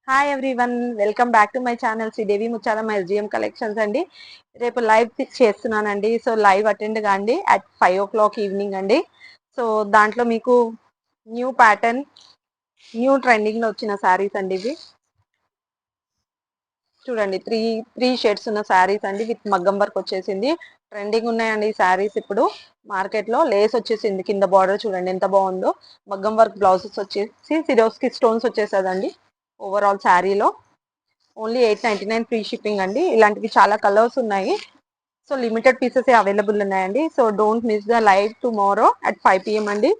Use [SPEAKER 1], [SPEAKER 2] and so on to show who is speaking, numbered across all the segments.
[SPEAKER 1] Hi everyone, welcome back to my channel Sridevi Mucharam SGM collections అండి. రేపు live చేస్తున్నానండి. So live attend కాండి at 5 o'clock evening అండి. So దాంట్లో మీకు న్యూ ప్యాటర్న్, న్యూ ట్రెండింగ్ లో వచ్చిన శారీస్ అండి. ఇవి చూడండి, త్రీ షేడ్స్ ఉన్న శారీస్ అండి. విత్ మగ్గం వర్క్ వచ్చేసింది. ట్రెండింగ్ ఉన్నాయండి ఈ శారీస్. ఇప్పుడు మార్కెట్ లో లేస్ వచ్చేసింది. కింద బార్డర్ చూడండి ఎంత బాగుందో. మగ్గం వర్క్ బ్లౌజెస్ వచ్చేసి సిరోస్కి స్టోన్స్ వచ్చేసేదండి ఓవరాల్ శారీలో. ఓన్లీ 899 ఫ్రీ షిప్పింగ్ అండి. ఇలాంటివి చాలా కలర్స్ ఉన్నాయి. సో లిమిటెడ్ పీసెస్ అవైలబుల్ ఉన్నాయండి. So don't miss the live tomorrow at 5 PM అండి.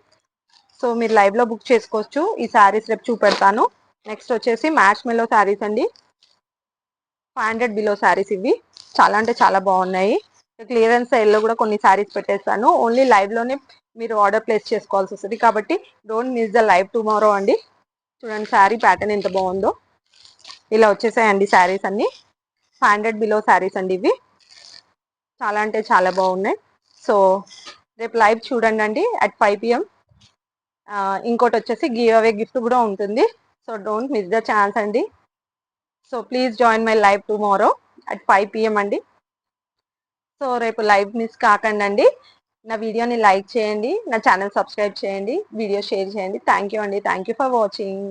[SPEAKER 1] సో మీరు లైవ్ లో బుక్ చేసుకోవచ్చు. ఈ శారీస్ రేపు చూపెడతాను. నెక్స్ట్ వచ్చేసి మ్యాచ్ మెల్లో శారీస్ అండి. 500 బిలో శారీస్ ఇవి. చాలా అంటే చాలా బాగున్నాయి. క్లియరెన్స్ సేల్లో కూడా కొన్ని శారీస్ పెట్టేస్తాను. ఓన్లీ లైవ్ లోనే మీరు ఆర్డర్ ప్లేస్ చేసుకోవాల్సి వస్తుంది. కాబట్టి don't miss the live tomorrow అండి. చూడండి శారీ ప్యాటర్న్ ఎంత బాగుందో. ఇలా వచ్చేసాయండి శారీస్ అన్ని. 500 బిలో శారీస్ అండి ఇవి. చాలా అంటే చాలా బాగున్నాయి. సో రేపు లైవ్ చూడండి అండి అట్ 5 PM. ఇంకోటి వచ్చేసి గివ్ అవే గిఫ్ట్ కూడా ఉంటుంది. So don't miss the chance అండి. So please join my live tomorrow at 5 PM అండి. సో రేపు లైవ్ మిస్ కాకండి. నా వీడియోని లైక్ చేయండి, నా ఛానల్ సబ్స్క్రైబ్ చేయండి, వీడియో షేర్ చేయండి. థ్యాంక్ యూ అండి. Thank you for watching.